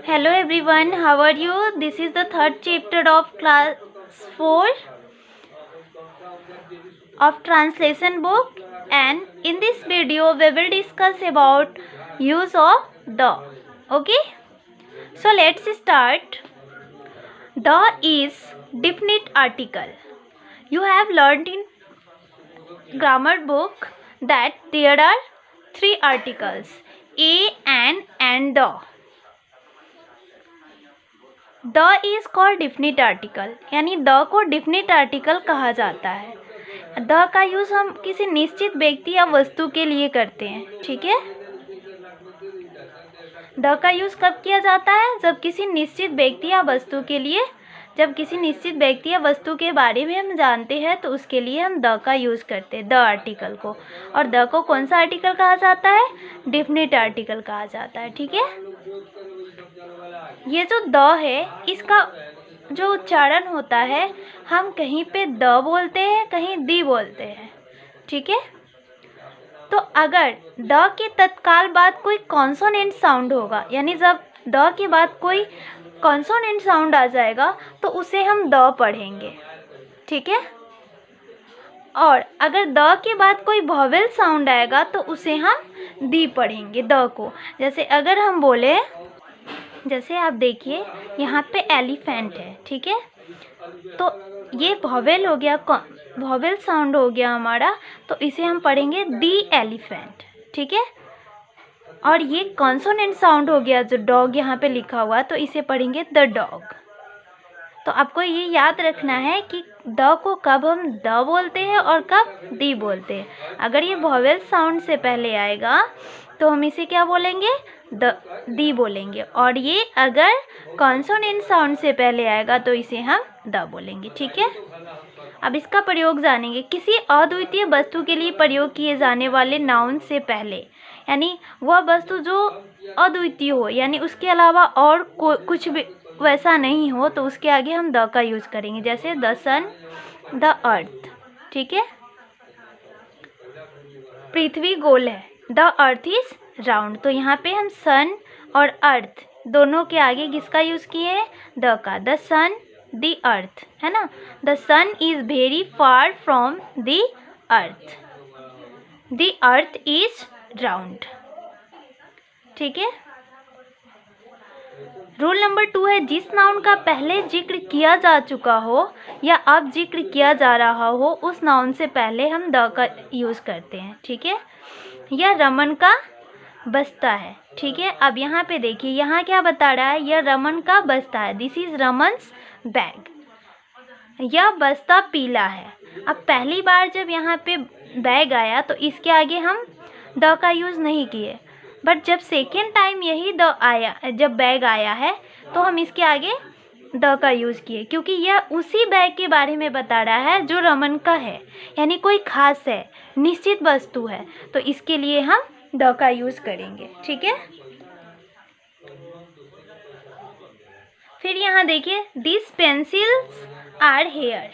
Hello everyone, how are you? This is the third chapter of class 4 of translation book, and in this video we will discuss about use of the. Okay, so let's start. The is definite article. You have learned in grammar book that there are three articles: a, an and the. The is called definite article, यानी the को definite article कहा जाता है। The का use हम किसी निश्चित व्यक्ति या वस्तु के लिए करते हैं। ठीक है, द का यूज़ कब किया जाता है? जब किसी निश्चित व्यक्ति या वस्तु के लिए, जब किसी निश्चित व्यक्ति या वस्तु के बारे में हम जानते हैं तो उसके लिए हम द का यूज़ करते हैं, द आर्टिकल को। और द को कौन सा आर्टिकल कहा जाता है? डिफिनिट आर्टिकल कहा जाता है। ठीक है, ये जो द है इसका जो उच्चारण होता है, हम कहीं पे द बोलते हैं, कहीं दी बोलते हैं। ठीक है, तो अगर द के तत्काल बाद कोई कॉन्सोनेंट साउंड होगा, यानी जब द के बाद कोई कॉन्सोनेंट साउंड आ जाएगा तो उसे हम द पढ़ेंगे। ठीक है, और अगर द के बाद कोई वॉवेल साउंड आएगा तो उसे हम दी पढ़ेंगे, द को। जैसे अगर हम बोले, जैसे आप देखिए यहाँ पे एलिफेंट है। ठीक है, तो ये वॉवेल हो गया, वॉवेल साउंड हो गया हमारा, तो इसे हम पढ़ेंगे दी एलिफेंट। ठीक है, और ये कॉन्सोनेंट साउंड हो गया जो डॉग यहाँ पे लिखा हुआ, तो इसे पढ़ेंगे द डॉग। तो आपको ये याद रखना है कि द को कब हम द बोलते हैं और कब दी बोलते हैं। अगर ये वॉवेल साउंड से पहले आएगा तो हम इसे क्या बोलेंगे? दी बोलेंगे, और ये अगर कॉन्सोनेंट साउंड से पहले आएगा तो इसे हम द बोलेंगे। ठीक है, अब इसका प्रयोग जानेंगे। किसी अद्वितीय वस्तु के लिए प्रयोग किए जाने वाले नाउन से पहले, यानी वह वस्तु जो अद्वितीय हो, यानी उसके अलावा और कुछ भी वैसा नहीं हो, तो उसके आगे हम द का यूज़ करेंगे। जैसे द सन, द अर्थ। ठीक है, पृथ्वी गोल है, द अर्थ इज राउंड, तो यहाँ पे हम सन और अर्थ दोनों के आगे किसका यूज़ किए हैं? द का। द सन, द अर्थ, है ना। The sun is very far from the earth, the earth is round. ठीक है, रूल नंबर 2 है, जिस नाउन का पहले जिक्र किया जा चुका हो या अब जिक्र किया जा रहा हो, उस नाउन से पहले हम द का यूज़ करते हैं। ठीक है, यह रमन का बस्ता है। ठीक है, अब यहाँ पे देखिए, यहाँ क्या बता रहा है? यह रमन का बस्ता है, दिस इज रमन्स बैग। यह बस्ता पीला है। अब पहली बार जब यहाँ पे बैग आया तो इसके आगे हम द का यूज़ नहीं किए, बट जब सेकेंड टाइम यही द आया, जब बैग आया है, तो हम इसके आगे द का यूज़ किए, क्योंकि यह उसी बैग के बारे में बता रहा है जो रमन का है, यानी कोई खास है, निश्चित वस्तु है, तो इसके लिए हम द का यूज़ करेंगे। ठीक है, फिर यहाँ देखिए, दिस पेंसिल्स आर हेयर।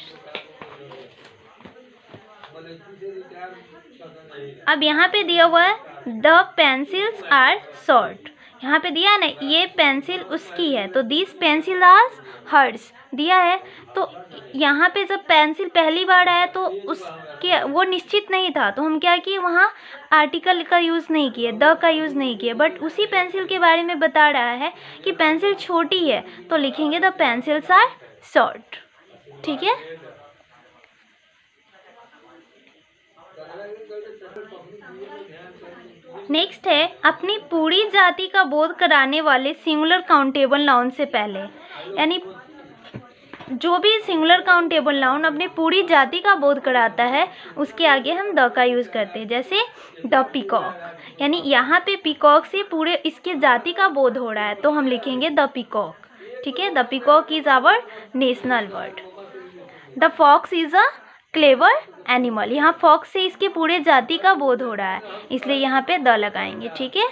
अब यहाँ पे दिया हुआ है द पेंसिल्स आर शॉर्ट, यहाँ पे दिया ना, ये पेंसिल उसकी है, तो दिस पेंसिल आर हर्स दिया है। तो यहाँ पे जब पेंसिल पहली बार आया तो उसके वो निश्चित नहीं था, तो हम क्या किए, वहाँ आर्टिकल का यूज़ नहीं किए, द का यूज़ नहीं किए, बट उसी पेंसिल के बारे में बता रहा है कि पेंसिल छोटी है, तो लिखेंगे द पेंसिल्स आर शॉर्ट। ठीक है, नेक्स्ट है, अपनी पूरी जाति का बोध कराने वाले सिंगुलर काउंटेबल नाउन से पहले, यानी जो भी सिंगुलर काउंटेबल नाउन अपनी पूरी जाति का बोध कराता है उसके आगे हम द का यूज़ करते हैं। जैसे द पीकॉक, यानी यहाँ पे पीकॉक से पूरे इसके जाति का बोध हो रहा है, तो हम लिखेंगे द पीकॉक। ठीक है, the peacock is our national bird. The fox is a clever animal, यहाँ फॉक्स से इसके पूरे जाति का बोध हो रहा है, इसलिए यहाँ पे द लगाएंगे। ठीक है,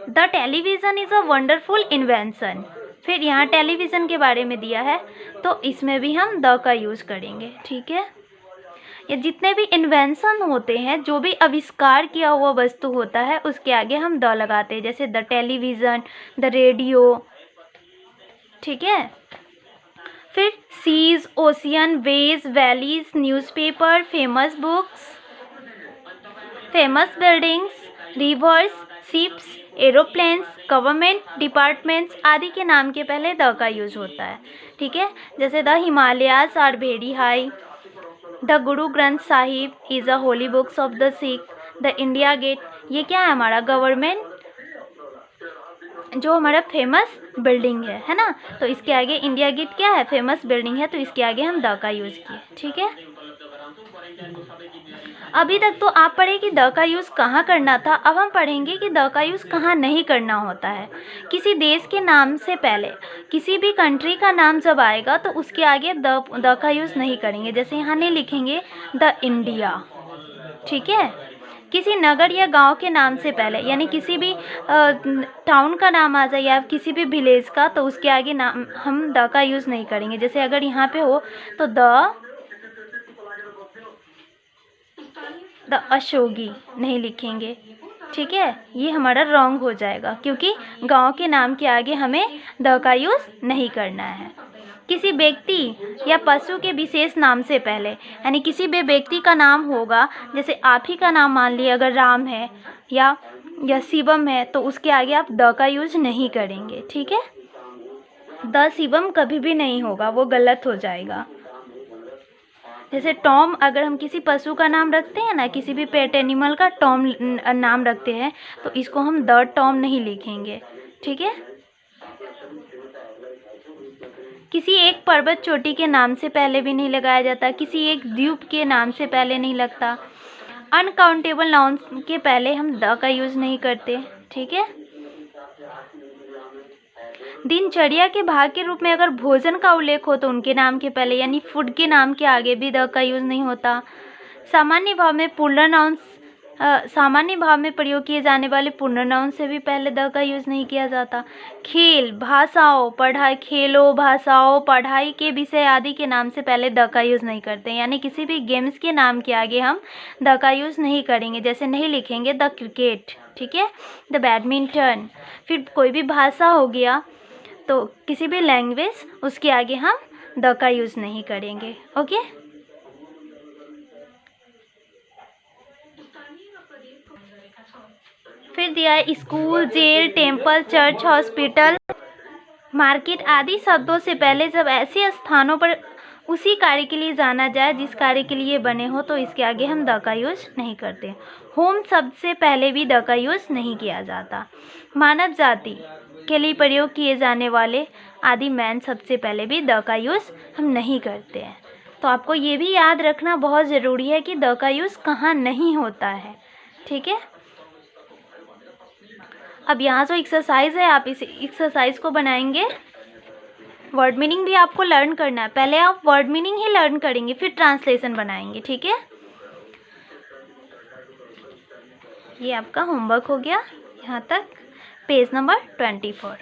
the television is a wonderful invention, फिर यहाँ टेलीविज़न के बारे में दिया है, तो इसमें भी हम द का यूज़ करेंगे। ठीक है, या जितने भी इन्वेंशन होते हैं, जो भी आविष्कार किया हुआ वस्तु होता है, उसके आगे हम द लगाते हैं, जैसे द टेलीविज़न, द रेडियो, ठीक है। फिर seas, ocean, waves, valleys, newspaper, famous books, famous buildings, rivers, ships, aeroplanes, government departments आदि के नाम के पहले द का यूज होता है, ठीक है। जैसे the Himalayas are very high, the Guru Granth Sahib is a holy books of the Sikh, the India Gate, ये क्या है हमारा गवर्नमेंट जो हमारा फेमस बिल्डिंग है ना। तो इसके आगे इंडिया गेट क्या है, फेमस बिल्डिंग है, तो इसके आगे हम द का यूज़ किए, ठीक है। अभी तक तो आप पढ़े कि द का यूज़ कहाँ करना था, अब हम पढ़ेंगे कि द का यूज़ कहाँ नहीं करना होता है। किसी देश के नाम से पहले किसी भी कंट्री का नाम जब आएगा तो उसके आगे द का यूज़ नहीं करेंगे। जैसे यहाँ नहीं लिखेंगे द इंडिया, ठीक है। किसी नगर या गांव के नाम से पहले, यानी किसी भी टाउन का नाम आ जाए या किसी भी विलेज का, तो उसके आगे नाम हम द का यूज़ नहीं करेंगे। जैसे अगर यहाँ पे हो तो द अशोगी नहीं लिखेंगे, ठीक है। ये हमारा रॉन्ग हो जाएगा क्योंकि गांव के नाम के आगे हमें द का यूज़ नहीं करना है। किसी व्यक्ति या पशु के विशेष नाम से पहले, यानी किसी भी व्यक्ति का नाम होगा, जैसे आप ही का नाम मान लिया अगर राम है या शिवम है, तो उसके आगे आप द का यूज़ नहीं करेंगे, ठीक है। द शिवम कभी भी नहीं होगा, वो गलत हो जाएगा। जैसे टॉम, अगर हम किसी पशु का नाम रखते हैं ना, किसी भी पेट एनिमल का टॉम नाम रखते हैं, तो इसको हम द टॉम नहीं लिखेंगे, ठीक है। किसी एक पर्वत चोटी के नाम से पहले भी नहीं लगाया जाता, किसी एक द्वीप के नाम से पहले नहीं लगता, अनकाउंटेबल नाउन के पहले हम द का यूज़ नहीं करते, ठीक है। दिनचर्या के भाग के रूप में अगर भोजन का उल्लेख हो तो उनके नाम के पहले, यानी फूड के नाम के आगे भी द का यूज़ नहीं होता। सामान्य भाव में पुल्लर नाउन, सामान्य भाव में प्रयोग किए जाने वाले पुल्लर नाउन से भी पहले द का यूज़ नहीं किया जाता। खेल, भाषाओं, पढ़ाई, खेलों, भाषाओं, पढ़ाई के विषय आदि के नाम से पहले द का यूज़ नहीं करते, यानी किसी भी गेम्स के नाम के आगे हम द का यूज़ नहीं करेंगे। जैसे नहीं लिखेंगे द क्रिकेट, ठीक है, द बैडमिंटन। फिर कोई भी भाषा हो गया, तो किसी भी लैंग्वेज, उसके आगे हम द का यूज़ नहीं करेंगे, ओके। फिर दिया है school, jail, temple, church, hospital, market आदि शब्दों से पहले जब ऐसे स्थानों पर उसी कार्य के लिए जाना जाए जिस कार्य के लिए बने हो, तो इसके आगे हम द का यूज़ नहीं करते। होम शब्द से पहले भी द का यूज़ नहीं किया जाता। मानव जाति के लिए प्रयोग किए जाने वाले आदि मैन शब्द से पहले भी द का यूज़ हम नहीं करते हैं। तो आपको ये भी याद रखना बहुत ज़रूरी है कि द का यूज़ कहाँ नहीं होता है, ठीक है। अब यहाँ जो एक्सरसाइज है, आप इस एक्सरसाइज को बनाएंगे। वर्ड मीनिंग भी आपको लर्न करना है, पहले आप वर्ड मीनिंग ही लर्न करेंगे, फिर ट्रांसलेशन बनाएंगे, ठीक है। ये आपका होमवर्क हो गया यहाँ तक, page number 24,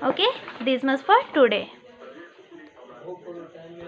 okay. This much for today.